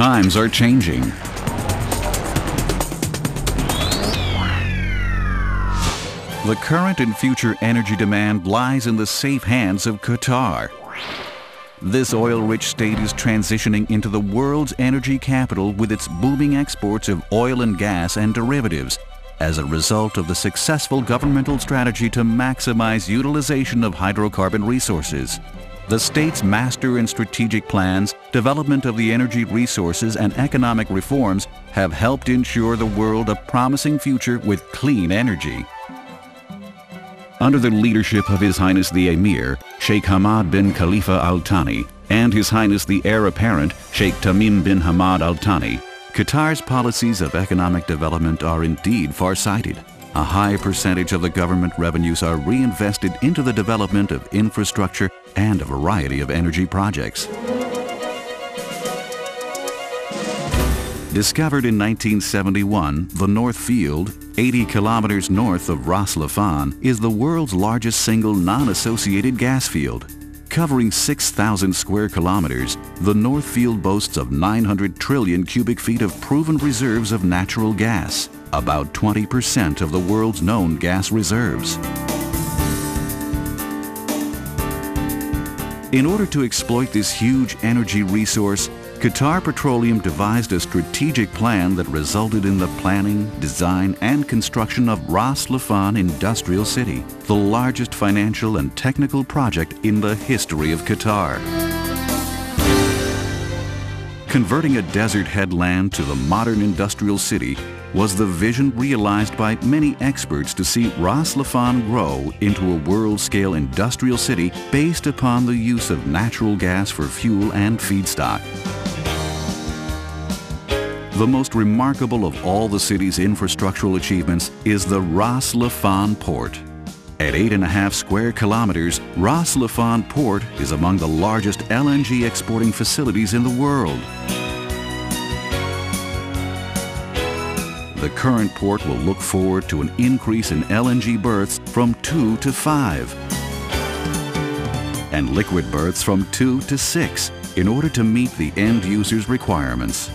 Times are changing. The current and future energy demand lies in the safe hands of Qatar. This oil-rich state is transitioning into the world's energy capital with its booming exports of oil and gas and derivatives as a result of the successful governmental strategy to maximize utilization of hydrocarbon resources. The state's master and strategic plans, development of the energy resources, and economic reforms have helped ensure the world a promising future with clean energy. Under the leadership of His Highness the Emir, Sheikh Hamad bin Khalifa Al Thani, and His Highness the Heir Apparent, Sheikh Tamim bin Hamad Al Thani, Qatar's policies of economic development are indeed far-sighted. A high percentage of the government revenues are reinvested into the development of infrastructure and a variety of energy projects. Discovered in 1971, the North Field, 80 kilometers north of Raslaffan, is the world's largest single non-associated gas field. Covering 6,000 square kilometers, the North Field boasts of 900 trillion cubic feet of proven reserves of natural gas, about 20% of the world's known gas reserves. In order to exploit this huge energy resource, Qatar Petroleum devised a strategic plan that resulted in the planning, design, and construction of Raslaffan Industrial City, the largest financial and technical project in the history of Qatar. Converting a desert headland to the modern industrial city was the vision realized by many experts to see Raslaffan grow into a world-scale industrial city based upon the use of natural gas for fuel and feedstock. The most remarkable of all the city's infrastructural achievements is the Raslaffan Port. At 8.5 square kilometers, Raslaffan Port is among the largest LNG exporting facilities in the world. The current port will look forward to an increase in LNG berths from 2 to 5 and liquid berths from 2 to 6 in order to meet the end user's requirements.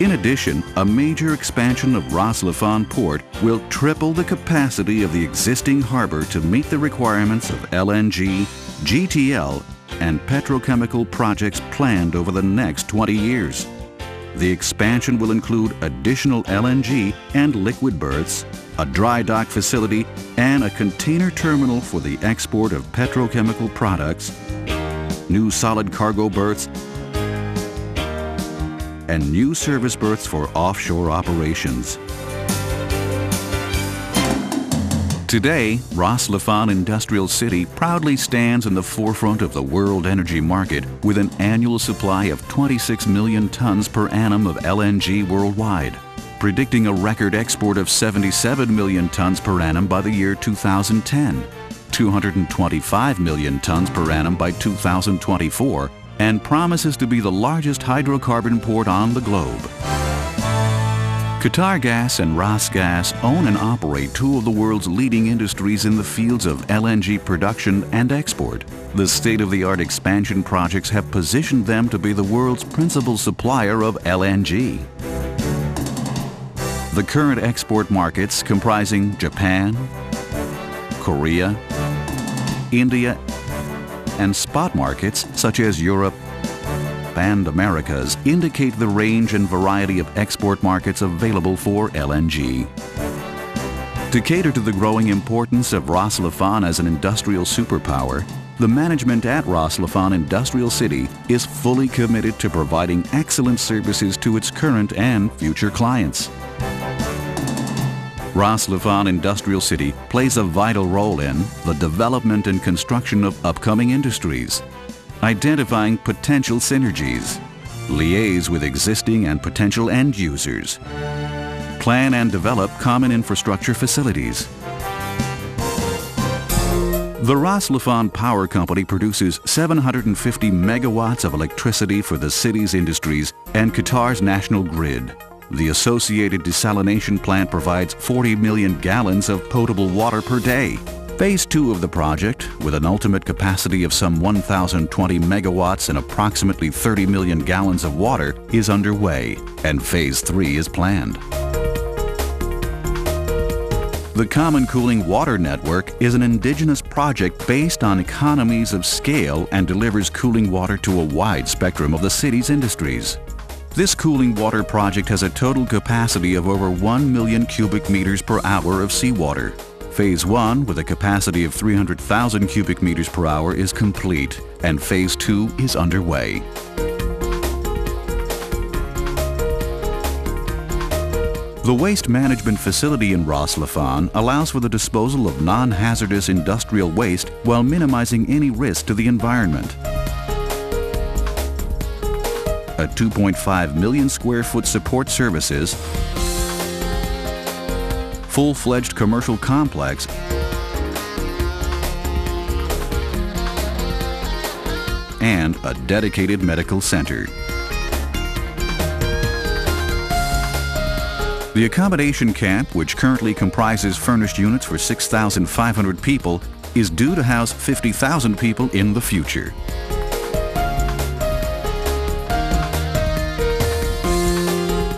In addition, a major expansion of Raslaffan Port will triple the capacity of the existing harbor to meet the requirements of LNG, GTL, and petrochemical projects planned over the next 20 years. The expansion will include additional LNG and liquid berths, a dry dock facility, and a container terminal for the export of petrochemical products, new solid cargo berths, and new service berths for offshore operations. Today, Raslaffan Industrial City proudly stands in the forefront of the world energy market with an annual supply of 26 million tons per annum of LNG worldwide, predicting a record export of 77 million tons per annum by the year 2010, 225 million tons per annum by 2024, and promises to be the largest hydrocarbon port on the globe. Qatar Gas and Rasgas own and operate two of the world's leading industries in the fields of LNG production and export. The state-of-the-art expansion projects have positioned them to be the world's principal supplier of LNG. The current export markets comprising Japan, Korea, India, and spot markets such as Europe and Americas indicate the range and variety of export markets available for LNG. To cater to the growing importance of Raslaffan as an industrial superpower, the management at Raslaffan Industrial City is fully committed to providing excellent services to its current and future clients. Raslaffan Industrial City plays a vital role in the development and construction of upcoming industries, identifying potential synergies, liaise with existing and potential end users, plan and develop common infrastructure facilities. The Raslaffan Power Company produces 750 megawatts of electricity for the city's industries and Qatar's national grid. The associated desalination plant provides 40 million gallons of potable water per day. Phase 2 of the project, with an ultimate capacity of some 1,020 megawatts and approximately 30 million gallons of water, is underway, and Phase 3 is planned. The Common Cooling Water Network is an indigenous project based on economies of scale and delivers cooling water to a wide spectrum of the city's industries. This cooling water project has a total capacity of over 1 million cubic meters per hour of seawater. Phase 1, with a capacity of 300,000 cubic meters per hour, is complete, and Phase 2 is underway. The waste management facility in Raslaffan allows for the disposal of non-hazardous industrial waste while minimizing any risk to the environment. A 2.5 million square foot support services, full-fledged commercial complex, and a dedicated medical center. The accommodation camp, which currently comprises furnished units for 6,500 people, is due to house 50,000 people in the future.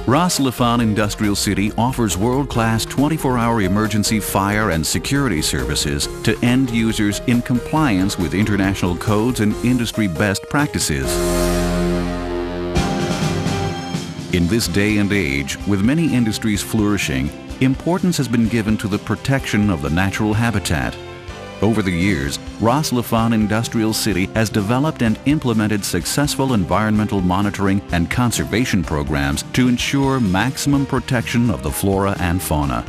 Raslaffan Industrial City offers world-class 24-hour emergency fire and security services to end users in compliance with international codes and industry best practices. In this day and age, with many industries flourishing, importance has been given to the protection of the natural habitat. Over the years, Raslaffan Industrial City has developed and implemented successful environmental monitoring and conservation programs to ensure maximum protection of the flora and fauna.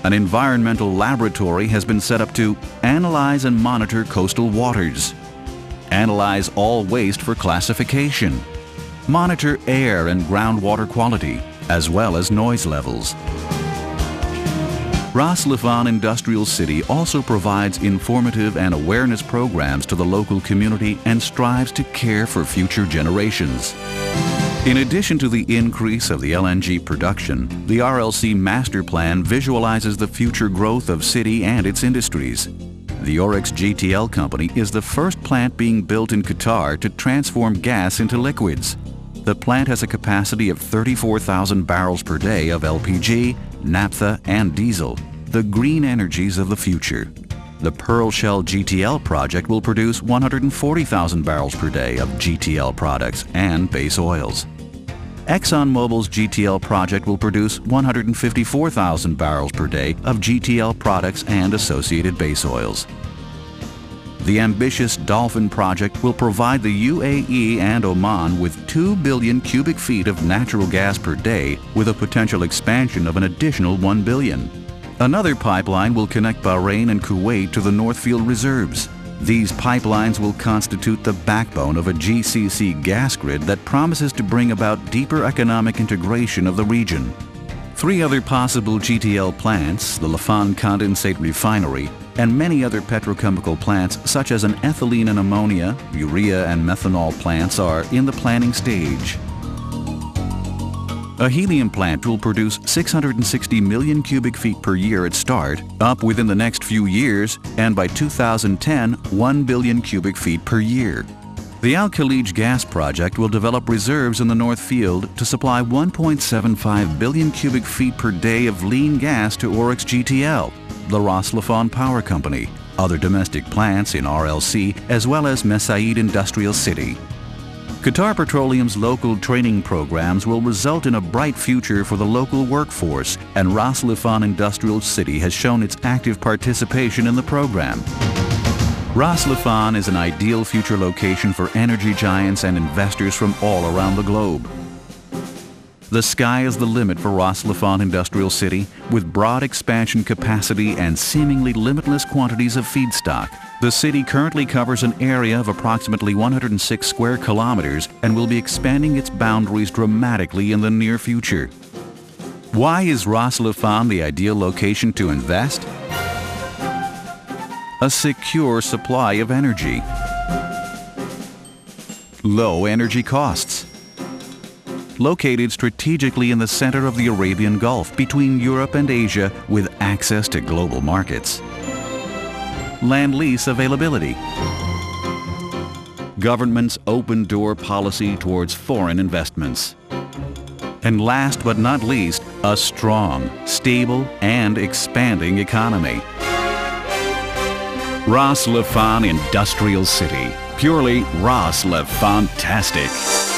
An environmental laboratory has been set up to analyze and monitor coastal waters, analyze all waste for classification, monitor air and groundwater quality, as well as noise levels. Raslaffan Industrial City also provides informative and awareness programs to the local community and strives to care for future generations. In addition to the increase of the LNG production, the RLC Master Plan visualizes the future growth of city and its industries. The Oryx GTL company is the first plant being built in Qatar to transform gas into liquids. The plant has a capacity of 34,000 barrels per day of LPG, naphtha, and diesel, the green energies of the future. The Pearl Shell GTL project will produce 140,000 barrels per day of GTL products and base oils. ExxonMobil's GTL project will produce 154,000 barrels per day of GTL products and associated base oils. The ambitious Dolphin project will provide the UAE and Oman with 2 billion cubic feet of natural gas per day, with a potential expansion of an additional 1 billion. Another pipeline will connect Bahrain and Kuwait to the North Field reserves. These pipelines will constitute the backbone of a GCC gas grid that promises to bring about deeper economic integration of the region. 3 other possible GTL plants, the Laffan Condensate Refinery, and many other petrochemical plants such as an ethylene and ammonia, urea and methanol plants are in the planning stage. A helium plant will produce 660 million cubic feet per year at start, up within the next few years, and by 2010, 1 billion cubic feet per year. The Al Khalij gas project will develop reserves in the North Field to supply 1.75 billion cubic feet per day of lean gas to Oryx GTL, the Raslaffan Power Company, other domestic plants in RLC, as well as Mesaid Industrial City. Qatar Petroleum's local training programs will result in a bright future for the local workforce, and Raslaffan Industrial City has shown its active participation in the program. Raslaffan is an ideal future location for energy giants and investors from all around the globe. The sky is the limit for Raslaffan Industrial City, with broad expansion capacity and seemingly limitless quantities of feedstock. The city currently covers an area of approximately 106 square kilometers and will be expanding its boundaries dramatically in the near future. Why is Raslaffan the ideal location to invest? A secure supply of energy, low energy costs, located strategically in the center of the Arabian Gulf between Europe and Asia with access to global markets. Land lease availability. Government's open-door policy towards foreign investments. And last but not least, a strong, stable, and expanding economy. Raslaffan Industrial City. Purely Raslaffan-tastic.